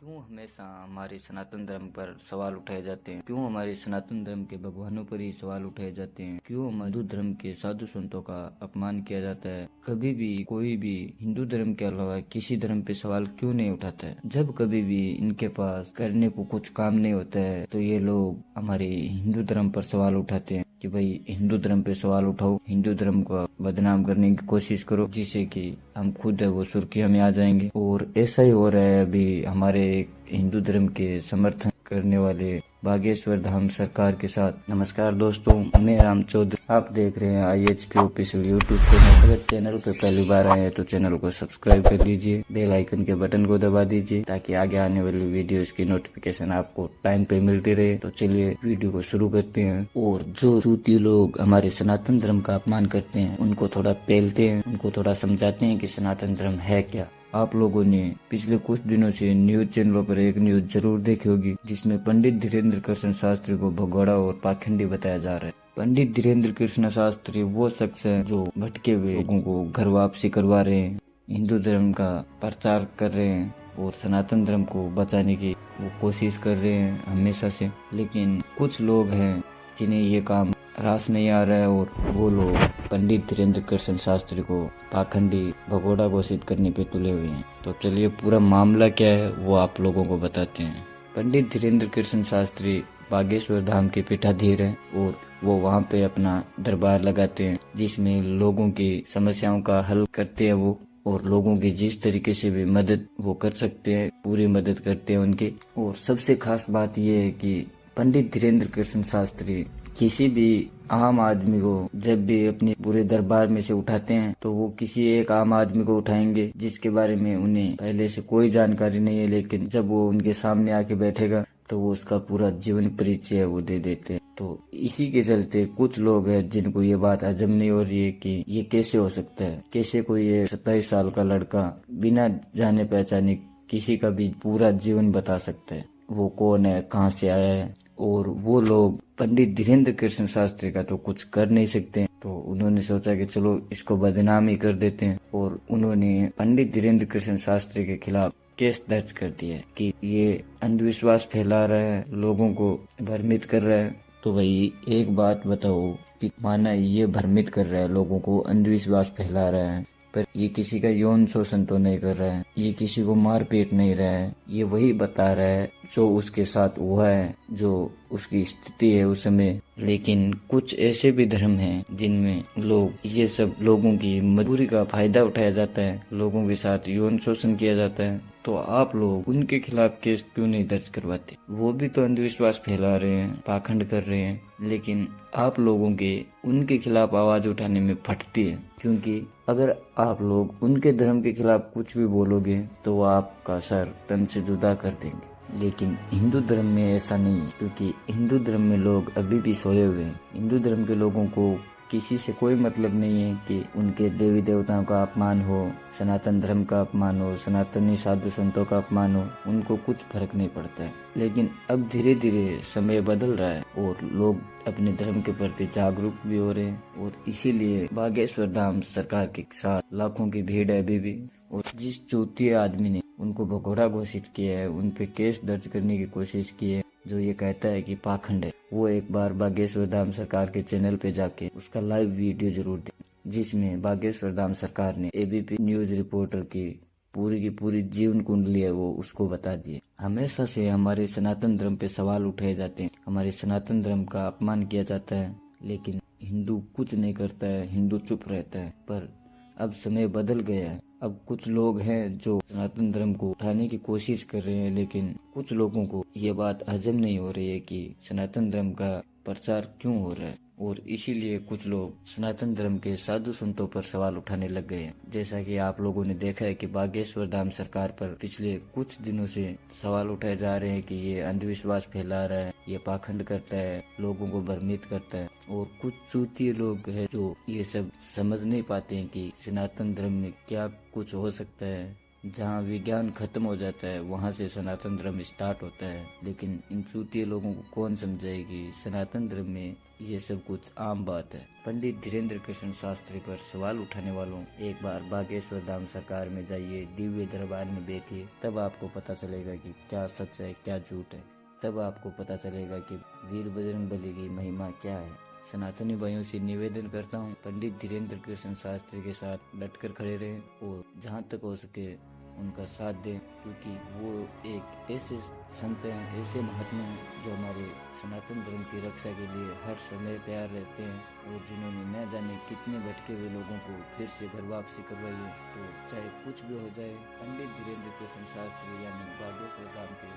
क्यों हमेशा हमारे सनातन धर्म पर सवाल उठाए जाते हैं? क्यों हमारे सनातन धर्म के भगवानों पर ही सवाल उठाए जाते हैं? क्यों हिंदू धर्म के साधु संतों का अपमान किया जाता है? कभी भी कोई भी हिंदू धर्म के अलावा किसी धर्म पे सवाल क्यों नहीं उठाता है? जब कभी भी इनके पास करने को कुछ काम नहीं होता है तो ये लोग हमारे हिंदू धर्म पर सवाल उठाते हैं कि भाई हिंदू धर्म पे सवाल उठाओ, हिंदू धर्म को बदनाम करने की कोशिश करो, जिससे कि हम खुद है वो सुर्खियों में आ जाएंगे। और ऐसा ही हो रहा है। अभी हमारे हिंदू धर्म के समर्थन करने वाले बागेश्वर धाम सरकार के साथ। नमस्कार दोस्तों, मैं राम चौधरी, आप देख रहे हैं IHP ऑफिशियल यूट्यूब चैनल। अगर चैनल पे पहली बार आए हैं तो चैनल को सब्सक्राइब कर लीजिए, बेल आइकन के बटन को दबा दीजिए ताकि आगे आने वाली वीडियोस की नोटिफिकेशन आपको टाइम पे मिलती रहे। तो चलिए वीडियो को शुरू करते हैं। और जो सूती लोग हमारे सनातन धर्म का अपमान करते हैं उनको थोड़ा पेलते हैं, उनको थोड़ा समझाते हैं कि सनातन धर्म है क्या। आप लोगों ने पिछले कुछ दिनों से न्यूज चैनलों पर एक न्यूज जरूर देखी होगी जिसमें पंडित धीरेन्द्र कृष्ण शास्त्री को भगोड़ा और पाखंडी बताया जा रहा है। पंडित धीरेन्द्र कृष्ण शास्त्री वो शख्स है जो भटके हुए लोगों को घर वापसी करवा रहे हैं, हिंदू धर्म का प्रचार कर रहे हैं और सनातन धर्म को बचाने की वो कोशिश कर रहे हैं हमेशा से। लेकिन कुछ लोग हैं जिन्हें ये काम रास नहीं आ रहा है और वो लोग पंडित धीरेन्द्र कृष्ण शास्त्री को पाखंडी भगोड़ा घोषित करने पे तुले हुए हैं। तो चलिए पूरा मामला क्या है वो आप लोगों को बताते हैं। पंडित धीरेन्द्र कृष्ण शास्त्री बागेश्वर धाम के पीठाधीश हैं और वो वहाँ पे अपना दरबार लगाते हैं जिसमें लोगों की समस्याओं का हल करते हैं वो, और लोगों की जिस तरीके से भी मदद वो कर सकते हैं पूरी मदद करते हैं उनकी। और सबसे खास बात ये है कि पंडित धीरेन्द्र कृष्ण शास्त्री किसी भी आम आदमी को जब भी अपने पूरे दरबार में से उठाते हैं तो वो किसी एक आम आदमी को उठाएंगे जिसके बारे में उन्हें पहले से कोई जानकारी नहीं है, लेकिन जब वो उनके सामने आके बैठेगा तो वो उसका पूरा जीवन परिचय वो दे देते हैं। तो इसी के चलते कुछ लोग हैं जिनको ये बात हजम नहीं हो रही है कि ये कैसे हो सकता है, कैसे कोई 27 साल का लड़का बिना जाने पहचाने किसी का भी पूरा जीवन बता सकता है, वो कौन है, कहाँ से आया है। और वो लोग पंडित धीरेन्द्र कृष्ण शास्त्री का तो कुछ कर नहीं सकते, तो उन्होंने सोचा कि चलो इसको बदनाम ही कर देते हैं। और उन्होंने पंडित धीरेन्द्र कृष्ण शास्त्री के खिलाफ केस दर्ज कर दिया है कि ये अंधविश्वास फैला रहा है, लोगों को भ्रमित कर रहा है। तो भाई एक बात बताओ कि माना ये भ्रमित कर रहा है, लोगों को अंधविश्वास फैला रहा है, पर ये किसी का यौन शोषण तो नहीं कर रहा है, ये किसी को मार पीट नहीं रहा है, ये वही बता रहा है जो उसके साथ हुआ है, जो उसकी स्थिति है उस समय। लेकिन कुछ ऐसे भी धर्म हैं जिनमें लोग ये सब लोगों की मजबूरी का फायदा उठाया जाता है, लोगों के साथ यौन शोषण किया जाता है। तो आप लोग उनके खिलाफ केस क्यों नहीं दर्ज करवाते? वो भी तो अंधविश्वास फैला रहे हैं, पाखंड कर रहे हैं, लेकिन आप लोगों के उनके खिलाफ आवाज उठाने में फटती है। क्योंकि अगर आप लोग उनके धर्म के खिलाफ कुछ भी बोलोगे तो वो आपका सर तन से जुदा कर देंगे। लेकिन हिंदू धर्म में ऐसा नहीं है, क्योंकि हिंदू धर्म में लोग अभी भी सोए हुए हैं। हिंदू धर्म के लोगों को किसी से कोई मतलब नहीं है कि उनके देवी देवताओं का अपमान हो, सनातन धर्म का अपमान हो, सनातनी साधु संतों का अपमान हो, उनको कुछ फर्क नहीं पड़ता है। लेकिन अब धीरे धीरे समय बदल रहा है और लोग अपने धर्म के प्रति जागरूक भी हो रहे हैं, और इसीलिए बागेश्वर धाम सरकार के साथ लाखों की भीड़ है अभी भी। और जिस चौथी आदमी ने उनको भगोड़ा घोषित किया है, उन पे केस दर्ज करने की कोशिश की है, जो ये कहता है कि पाखंड है, वो एक बार बागेश्वर धाम सरकार के चैनल पे जाके उसका लाइव वीडियो जरूर दे, जिसमें बागेश्वर धाम सरकार ने ABP न्यूज रिपोर्टर की पूरी जीवन कुंडली है वो उसको बता दिए। हमेशा से हमारे सनातन धर्म पे सवाल उठाए जाते हैं, हमारे सनातन धर्म का अपमान किया जाता है, लेकिन हिंदू कुछ नहीं करता है, हिंदू चुप रहता है। पर अब समय बदल गया है। अब कुछ लोग हैं जो सनातन धर्म को उठाने की कोशिश कर रहे हैं, लेकिन कुछ लोगों को ये बात हजम नहीं हो रही है कि सनातन धर्म का प्रचार क्यों हो रहा है, और इसीलिए कुछ लोग सनातन धर्म के साधु संतों पर सवाल उठाने लग गए हैं। जैसा कि आप लोगों ने देखा है कि बागेश्वर धाम सरकार पर पिछले कुछ दिनों से सवाल उठाए जा रहे हैं कि ये अंधविश्वास फैला रहा है, ये पाखंड करता है, लोगों को भ्रमित करता है। और कुछ चूतिए लोग हैं जो ये सब समझ नहीं पाते हैं कि सनातन धर्म में क्या कुछ हो सकता है, जहाँ विज्ञान खत्म हो जाता है वहाँ से सनातन धर्म स्टार्ट होता है। लेकिन इन चूतिए लोगों को कौन समझाएगी, सनातन धर्म में ये सब कुछ आम बात है। पंडित धीरेन्द्र कृष्ण शास्त्री पर सवाल उठाने वालों, एक बार बागेश्वर धाम सरकार में जाइए, दिव्य दरबार में बैठिए, तब आपको पता चलेगा कि क्या सच है क्या झूठ है। तब आपको पता चलेगा कि वीर बजरंगबली की महिमा क्या है। सनातनी भाइयों से निवेदन करता हूँ, पंडित धीरेन्द्र कृष्ण शास्त्री के साथ डटकर खड़े रहें और जहाँ तक हो सके उनका साथ दें, क्योंकि वो एक ऐसे संत हैं, ऐसे महात्मा हैं जो हमारे सनातन धर्म की रक्षा के लिए हर समय तैयार रहते हैं और जिन्होंने न जाने कितने भटके हुए लोगों को फिर से घर वापसी करवाई है। तो चाहे कुछ भी हो जाए, पंडित धीरेन्द्र कृष्ण शास्त्री यानी बागेश्वर धाम के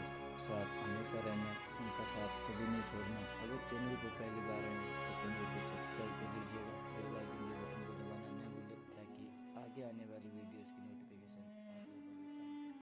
साथ हमेशा रहना, उनका साथ कभी नहीं छोड़ना। अगर चैनल पर पहली बार आए तो चैनल को सब्सक्राइब कर लीजिएगा, बेल आइकन के बटन को दबाना न भूलें ताकि आगे आने वाली वीडियो